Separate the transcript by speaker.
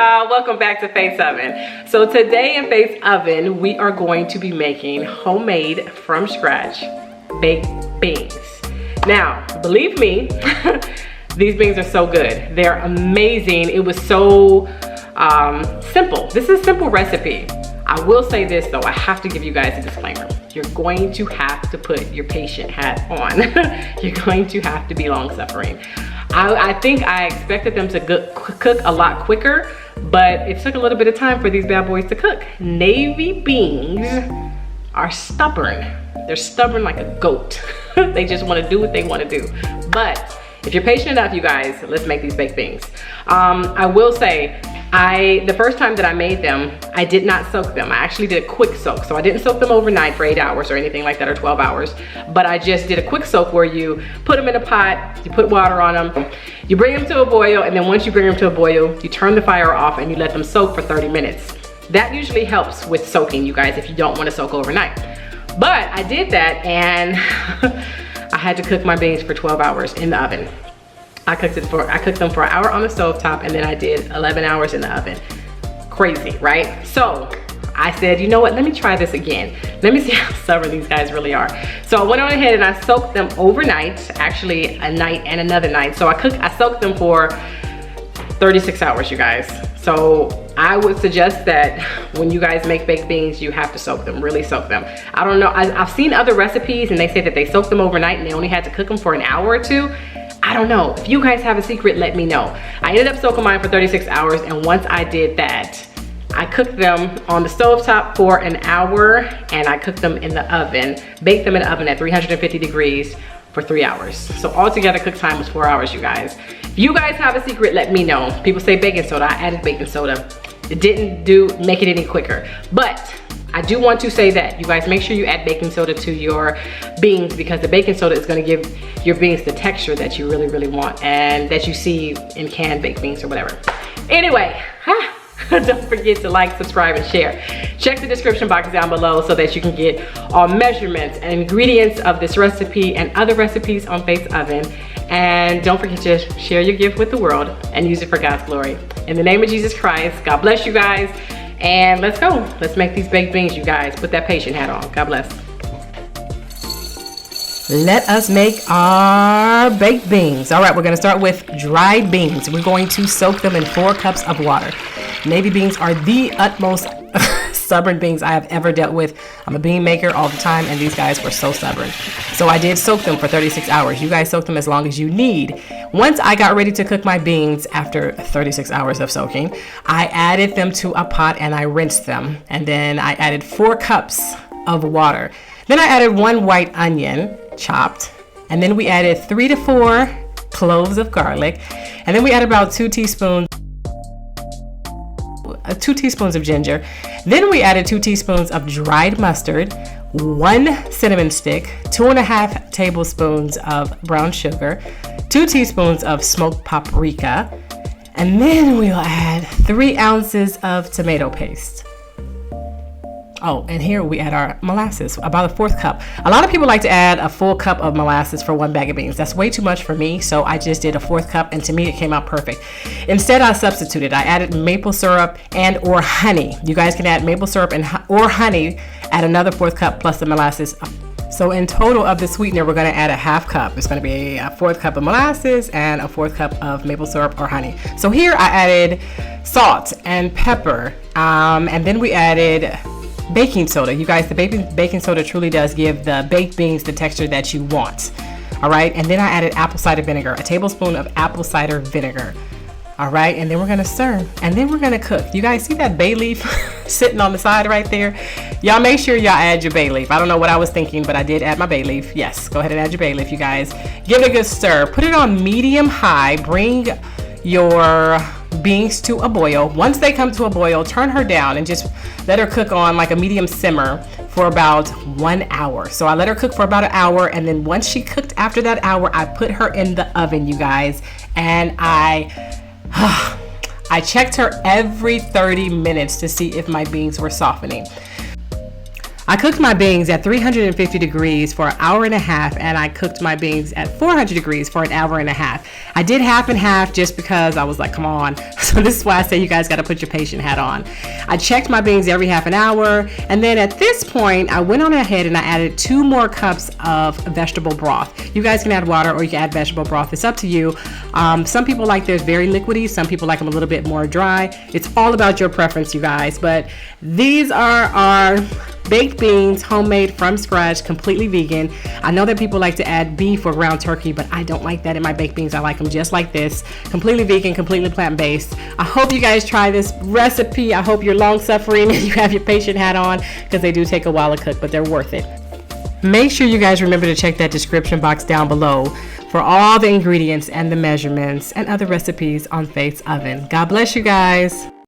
Speaker 1: y'all, welcome back to Faith's Oven. So today in Faith's Oven, we are going to be making homemade from scratch baked beans. Now, believe me, these beans are so good. They're amazing. It was so simple. This is a simple recipe. I will say this though, I have to give you guys a disclaimer. You're going to have to put your patient hat on. You're going to have to be long-suffering. I think I expected them to cook a lot quicker, but it took a little bit of time for these bad boys to cook. Navy beans are stubborn. They're stubborn like a goat. They just want to do what they want to do. But if you're patient enough, you guys, let's make these baked beans. I will say, the first time that I made them, I did not soak them. I actually did a quick soak. So I didn't soak them overnight for 8 hours or anything like that, or 12 hours. But I just did a quick soak where you put them in a pot, you put water on them, you bring them to a boil, and then once you bring them to a boil, you turn the fire off and you let them soak for 30 minutes. That usually helps with soaking, you guys, if you don't want to soak overnight. But I did that, and I had to cook my beans for 12 hours in the oven. I cooked them for an hour on the stove top, and then I did 11 hours in the oven. Crazy, right? So I said, you know what, let me try this again. Let me see how stubborn these guys really are. So I went on ahead and I soaked them overnight, actually a night and another night. So I soaked them for 36 hours, you guys. So I would suggest that when you guys make baked beans, you have to soak them, really soak them. I don't know, I've seen other recipes and they say that they soak them overnight and they only had to cook them for an hour or two. I don't know. If you guys have a secret, let me know. I ended up soaking mine for 36 hours, and once I did that, I cooked them on the stovetop for an hour, and I cooked them in the oven, baked them in the oven at 350 degrees for 3 hours. So altogether, cook time was 4 hours, you guys. If you guys have a secret, let me know. People say baking soda. I added baking soda. It didn't make it any quicker. But I do want to say that you guys make sure you add baking soda to your beans, because the baking soda is going to give your beans the texture that you really, really want and that you see in canned baked beans or whatever. Anyway, don't forget to like, subscribe, and share. Check the description box down below so that you can get all measurements and ingredients of this recipe and other recipes on Faith's Oven. And don't forget to share your gift with the world and use it for God's glory. In the name of Jesus Christ, God bless you guys. And let's go. Let's make these baked beans, you guys. Put that patient hat on. God bless. Let us make our baked beans. All right, we're going to start with dried beans. We're going to soak them in 4 cups of water. Navy beans are the utmost stubborn beans I have ever dealt with. I'm a bean maker all the time, and these guys were so stubborn. So I did soak them for 36 hours. You guys soak them as long as you need. Once I got ready to cook my beans after 36 hours of soaking, I added them to a pot and I rinsed them. And then I added 4 cups of water. Then I added 1 white onion, chopped. And then we added 3 to 4 cloves of garlic. And then we added about 2 teaspoons of ginger. Then we added 2 teaspoons of dried mustard, 1 cinnamon stick, 2.5 tablespoons of brown sugar, 2 teaspoons of smoked paprika, and then we'll add 3 ounces of tomato paste. Oh, and here we add our molasses, about a 4th cup. A lot of people like to add a full cup of molasses for 1 bag of beans. That's way too much for me, so I just did a 4th cup, and to me it came out perfect. Instead, I substituted. I added maple syrup and or honey. You guys can add maple syrup or honey, add another 4th cup plus the molasses. So in total of the sweetener, we're gonna add a 1/2 cup. It's gonna be a 4th cup of molasses and a 4th cup of maple syrup or honey. So here I added salt and pepper, and then we added baking soda. You guys, the baking soda truly does give the baked beans the texture that you want. All right, and then I added apple cider vinegar, a tablespoon of apple cider vinegar. All right, and then we're gonna stir, and then we're gonna cook. You guys see that bay leaf sitting on the side right there? Y'all make sure y'all add your bay leaf. I don't know what I was thinking, but I did add my bay leaf. Yes, go ahead and add your bay leaf, you guys. Give it a good stir. Put it on medium high. Bring your beans to a boil. Once they come to a boil, turn her down and just let her cook on like a medium simmer for about 1 hour. So I let her cook for about an hour, and then once she cooked after that hour, I put her in the oven, you guys, and I checked her every 30 minutes to see if my beans were softening. I cooked my beans at 350 degrees for an hour and a half, and I cooked my beans at 400 degrees for an hour and a half. I did half and half just because I was like, come on. So this is why I say you guys got to put your patient hat on. I checked my beans every half an hour, and then at this point, I went on ahead and I added 2 more cups of vegetable broth. You guys can add water or you can add vegetable broth. It's up to you. Some people like theirs very liquidy. Some people like them a little bit more dry. It's all about your preference, you guys. But these are our baked beans, homemade from scratch, completely vegan. I know that people like to add beef or ground turkey, but I don't like that in my baked beans. I like them just like this, completely vegan, completely plant-based. I hope you guys try this recipe. I hope you're long-suffering and you have your patient hat on, because they do take a while to cook, but they're worth it. Make sure you guys remember to check that description box down below for all the ingredients and the measurements and other recipes on Faith's Oven. God bless you guys.